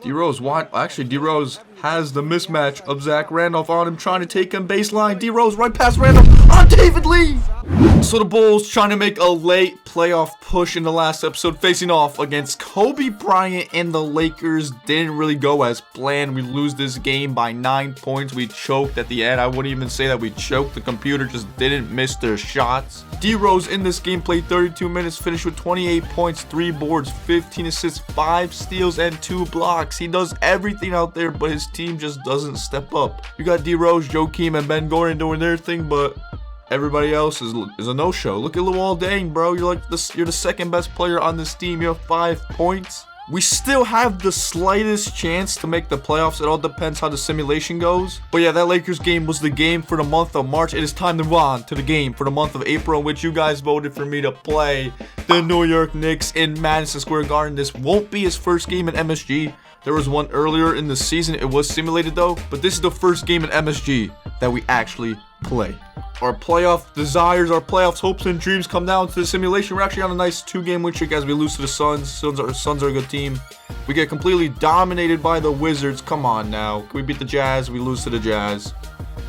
D-Rose, what? Actually, D-Rose has the mismatch of Zach Randolph on him, trying to take him baseline. D-Rose right past Randolph on David Lee. So the Bulls trying to make a late playoff push in the last episode, facing off against Kobe Bryant and the Lakers. Didn't really go as planned. We lose this game by 9 points. We choked at the end. I wouldn't even say that we choked. The computer just didn't miss their shots. D-Rose in this game played 32 minutes, finished with 28 points, 3 boards, 15 assists, 5 steals, and 2 blocks. He does everything out there, but his team just doesn't step up. You got D-Rose, Joakim, and Ben Gordon doing their thing, but everybody else is a no-show. Look at Luol Deng, bro. You're the second best player on this team. You have 5 points. We still have the slightest chance to make the playoffs. It all depends how the simulation goes. But yeah, that Lakers game was the game for the month of March. It is time to move on to the game for the month of April, in which you guys voted for me to play the New York Knicks in Madison Square Garden. This won't be his first game in MSG. There was one earlier in the season. It was simulated though. But this is the first game in MSG that we actually play. Our playoff desires, our playoffs, hopes, and dreams come down to the simulation. We're actually on a nice 2-game win streak as we lose to the Suns. Suns are a good team. We get completely dominated by the Wizards. Come on now. Can we beat the Jazz? We lose to the Jazz.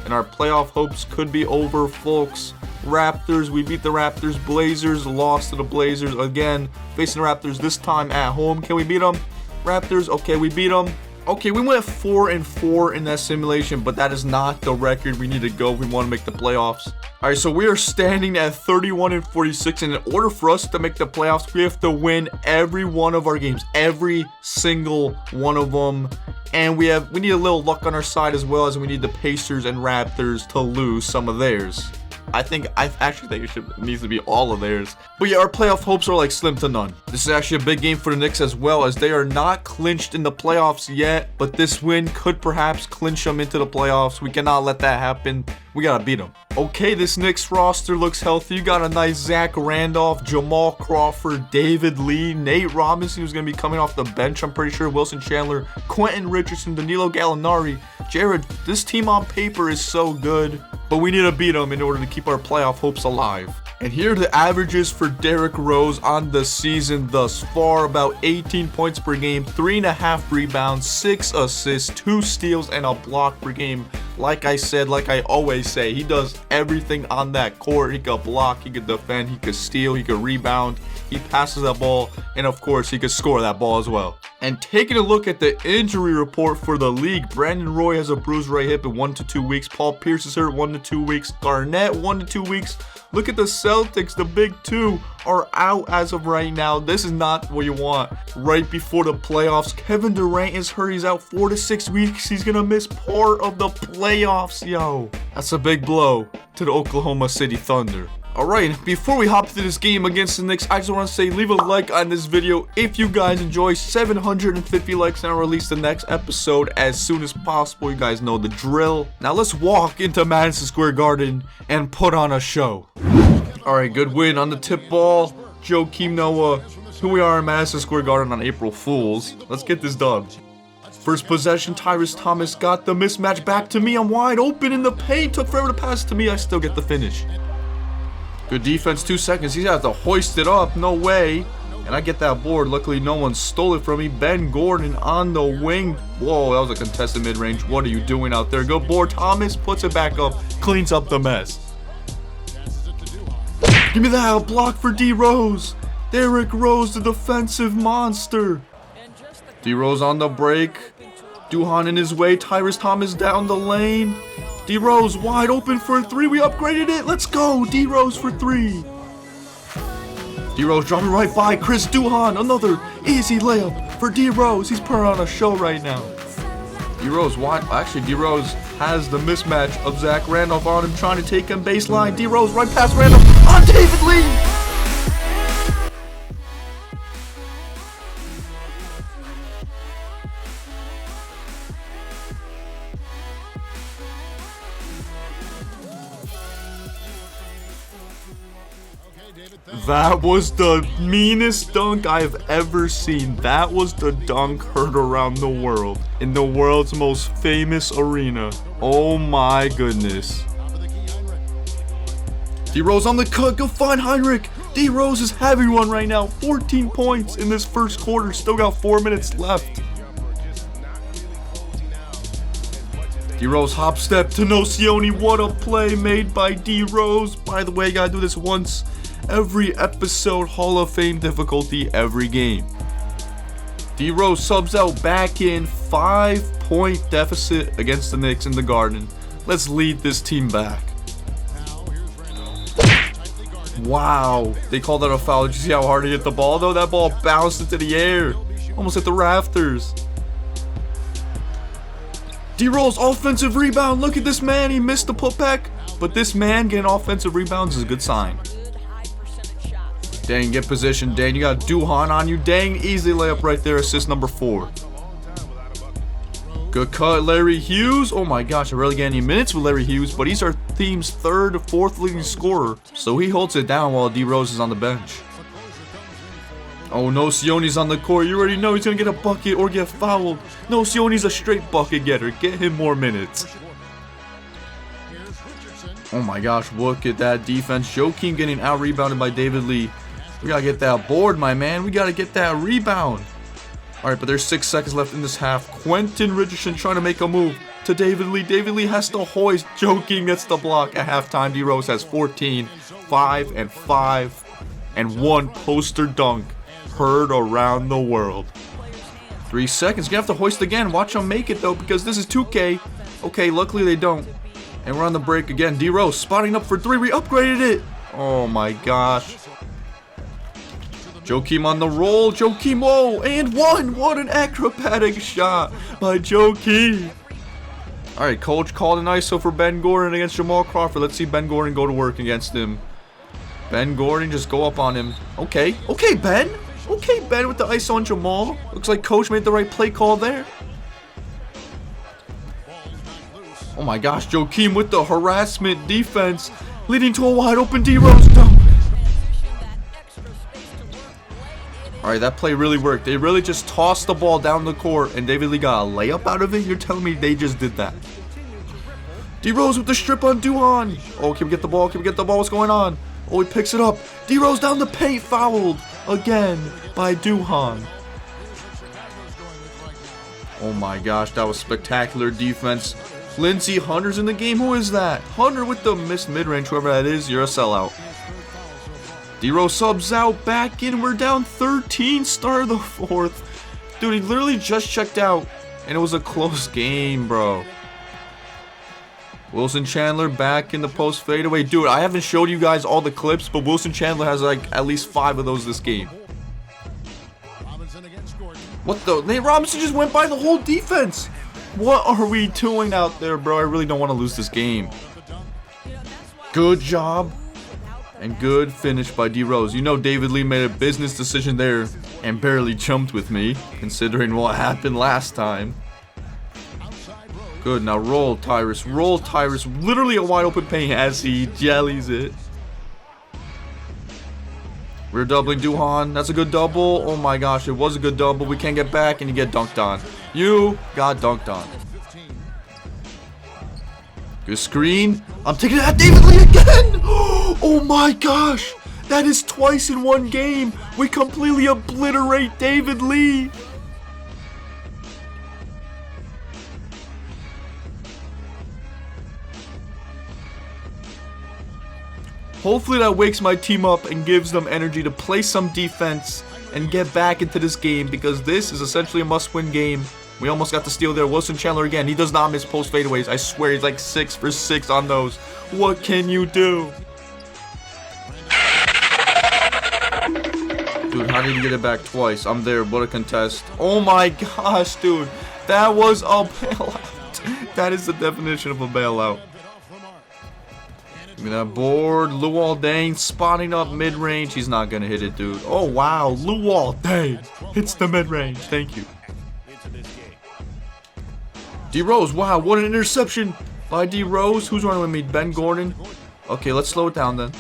And our playoff hopes could be over, folks. Raptors, we beat the Raptors. Blazers, lost to the Blazers. Again, facing the Raptors, this time at home. Can we beat them? Raptors, okay, we beat them. Okay, we went 4-4 in that simulation, but that is not the record we need to go if we want to make the playoffs. Alright, so we are standing at 31-46, and in order for us to make the playoffs, we have to win every one of our games, every single one of them. And we need a little luck on our side, as well as we need the Pacers and Raptors to lose some of theirs. I actually think it needs to be all of theirs. But yeah, our playoff hopes are like slim to none. This is actually a big game for the Knicks as well, as they are not clinched in the playoffs yet. But this win could perhaps clinch them into the playoffs. We cannot let that happen. We gotta beat them. Okay, this Knicks roster looks healthy. You got a nice Zach Randolph, Jamal Crawford, David Lee, Nate Robinson, who's gonna be coming off the bench, I'm pretty sure, Wilson Chandler, Quentin Richardson, Danilo Gallinari. Jared, this team on paper is so good, but we need to beat them in order to keep our playoff hopes alive. And here are the averages for Derrick Rose on the season thus far. About 18 points per game, 3.5 rebounds, 6 assists, 2 steals, and a block per game. Like I said, like I always say, he does everything on that court. He could block, he could defend, he could steal, he could rebound, he passes that ball, and of course, he could score that ball as well. And taking a look at the injury report for the league, Brandon Roy has a bruised right hip in 1 to 2 weeks. Paul Pierce is hurt 1 to 2 weeks. Garnett 1 to 2 weeks. Look at the Celtics, the big two are out as of right now. This is not what you want right before the playoffs. Kevin Durant is hurt. He's out 4 to 6 weeks. He's gonna miss part of the playoffs, yo. That's a big blow to the Oklahoma City Thunder. Alright, before we hop into this game against the Knicks, I just want to say leave a like on this video if you guys enjoy. 750 likes and I'll release the next episode as soon as possible. You guys know the drill. Now let's walk into Madison Square Garden and put on a show. Alright, good win on the tip ball. Joakim Noah. Here we are in Madison Square Garden on April Fools. Let's get this done. First possession, Tyrese Thomas got the mismatch back to me. I'm wide open in the paint. Took forever to pass to me. I still get the finish. Good defense, 2 seconds. He's got to hoist it up. No way. And I get that board. Luckily, no one stole it from me. Ben Gordon on the wing. Whoa, that was a contested mid-range. What are you doing out there? Good board. Thomas puts it back up. Cleans up the mess. Give me that block for D-Rose. Derrick Rose, the defensive monster. D-Rose on the break. Duhan in his way. Tyrese Thomas down the lane. D-Rose wide open for a 3. We upgraded it. Let's go. D-Rose for 3. D-Rose dropping right by Chris Duhan. Another easy layup for D-Rose. He's putting on a show right now. D-Rose wide. Actually, D-Rose has the mismatch of Zach Randolph on him, trying to take him baseline. D-Rose right past Randolph on David Lee. That was the meanest dunk I've ever seen. That was the dunk heard around the world, in the world's most famous arena. Oh my goodness. D-Rose on the cut. Go find Heinrich. D-Rose is having one right now. 14 points in this first quarter. Still got 4 minutes left. D Rose hop step to Nocioni. What a play made by D Rose. By the way, you gotta do this once every episode. Hall of Fame difficulty every game. D Rose subs out back in. 5-point deficit against the Knicks in the Garden. Let's lead this team back. Wow, they called that a foul. Did you see how hard he hit the ball though? That ball bounced into the air. Almost hit the rafters. D Rose offensive rebound. Look at this man. He missed the putback. But this man getting offensive rebounds is a good sign. Dang, get position. Dang, you got Duhan on you. Dang, easy layup right there. Assist number 4. Good cut, Larry Hughes. Oh my gosh, I rarely get any minutes with Larry Hughes, but he's our team's 3rd or 4th leading scorer. So he holds it down while D Rose is on the bench. Oh, Nocioni's on the court. You already know he's going to get a bucket or get fouled. Nocioni's a straight bucket getter. Get him more minutes. Oh my gosh, look at that defense. Joakim getting out-rebounded by David Lee. We got to get that board, my man. We got to get that rebound. All right, but there's 6 seconds left in this half. Quentin Richardson trying to make a move to David Lee. David Lee has to hoist. Joakim gets the block at halftime. D Rose has 14, 5, and 5, and 1 poster dunk. Heard around the world. 3 seconds. You're gonna have to hoist again. Watch them make it though, because this is 2K. Okay, luckily they don't. And we're on the break again. D Rose spotting up for 3. We upgraded it. Oh my gosh. Joakim on the roll. Joakim, whoa, and 1. What an acrobatic shot by Joakim. All right, coach called an ISO for Ben Gordon against Jamal Crawford. Let's see Ben Gordon go to work against him. Ben Gordon, just go up on him. Okay, Ben. Okay, Ben with the ISO on Jamal. Looks like coach made the right play call there. Oh my gosh, Joakim with the harassment defense, leading to a wide open D Rose dunk. Alright, that play really worked. They really just tossed the ball down the court and David Lee got a layup out of it? You're telling me they just did that? D Rose with the strip on Duhan. Oh, can we get the ball? Can we get the ball? What's going on? Oh, he picks it up. D Rose down the paint, fouled again by Duhan. Oh my gosh, that was spectacular defense. Lindsey Hunter's in the game. Who is that? Hunter with the missed mid-range. Whoever that is, you're a sellout. D Rose subs out, back in. We're down 13, start of the 4th. Dude, he literally just checked out, and it was a close game, bro. Wilson Chandler back in the post fadeaway. Dude, I haven't showed you guys all the clips, but Wilson Chandler has like at least 5 of those this game. What the? Nate Robinson just went by the whole defense. What are we doing out there, bro? I really don't want to lose this game. Good job. And good finish by D Rose. You know David Lee made a business decision there and barely jumped with me, considering what happened last time. Good, now roll Tyrus. Roll Tyrus. Literally a wide open paint as he jellies it. We're doubling Duhan. That's a good double. Oh my gosh, it was a good double. We can't get back and you get dunked on. You got dunked on. Good screen. I'm taking it at David Lee again. Oh my gosh. That is twice in one game. We completely obliterate David Lee. Hopefully that wakes my team up and gives them energy to play some defense and get back into this game, because this is essentially a must-win game. We almost got the steal there. Wilson Chandler again. He does not miss post fadeaways. I swear he's like 6 for 6 on those. What can you do? Dude, how did he get it back twice? I'm there. What a contest. Oh my gosh, dude. That was a bailout. That is the definition of a bailout. Give me that board. Luol Deng spotting up mid-range. He's not going to hit it, dude. Oh, wow. Luol Deng hits the mid-range. Thank you. D Rose. Wow, what an interception by D Rose. Who's running with me? Ben Gordon. Okay, let's slow it down then.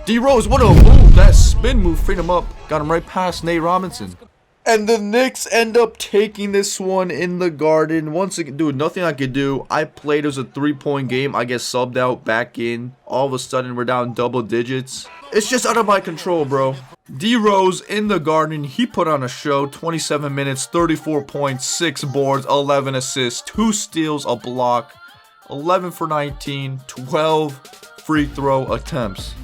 D Rose, what a move. That spin move freed him up. Got him right past Nate Robinson. And the Knicks end up taking this one in the Garden. Once again, dude, nothing I could do. I played as a 3-point game. I get subbed out, back in. All of a sudden, we're down double digits. It's just out of my control, bro. D Rose in the Garden. He put on a show. 27 minutes, 34 points, 6 boards, 11 assists, 2 steals, a block, 11 for 19, 12 free throw attempts.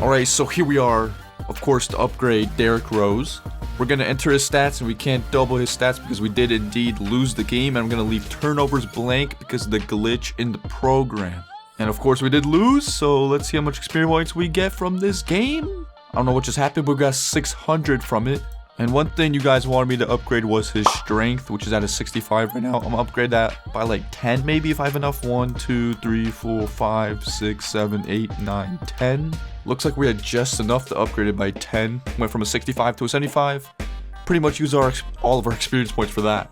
Alright, so here we are. Of course, to upgrade Derrick Rose. We're going to enter his stats, and we can't double his stats because we did indeed lose the game. And I'm going to leave turnovers blank because of the glitch in the program. And of course, we did lose, so let's see how much experience points we get from this game. I don't know what just happened, but we got 600 from it. And one thing you guys wanted me to upgrade was his strength, which is at a 65 right now. I'm going to upgrade that by like 10 maybe if I have enough. 1, 2, 3, 4, 5, 6, 7, 8, 9, 10. Looks like we had just enough to upgrade it by 10. Went from a 65 to a 75. Pretty much use all of our experience points for that.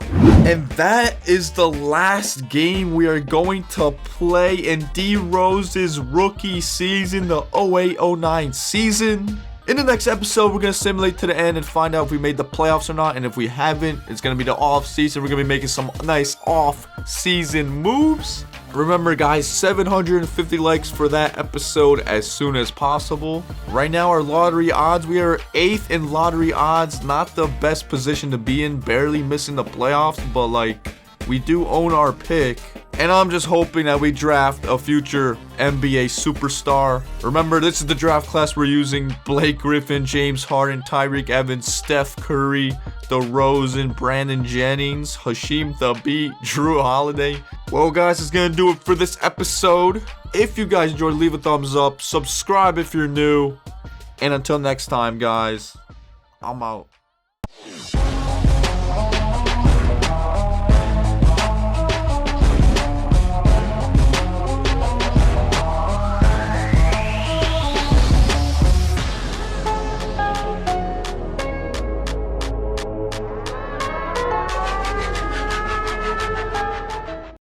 And that is the last game we are going to play in D Rose's rookie season, the 08-09 season. In the next episode, we're going to simulate to the end and find out if we made the playoffs or not. And if we haven't, it's going to be the off season. We're going to be making some nice off season moves. Remember, guys, 750 likes for that episode as soon as possible. Right now, our lottery odds, we are 8th in lottery odds. Not the best position to be in, barely missing the playoffs, but like, we do own our pick. And I'm just hoping that we draft a future NBA superstar. Remember, this is the draft class we're using. Blake Griffin, James Harden, Tyreek Evans, Steph Curry, DeRozan, Brandon Jennings, Hasheem Thabeet, Drew Holiday. Well, guys, that's going to do it for this episode. If you guys enjoyed, leave a thumbs up. Subscribe if you're new. And until next time, guys, I'm out.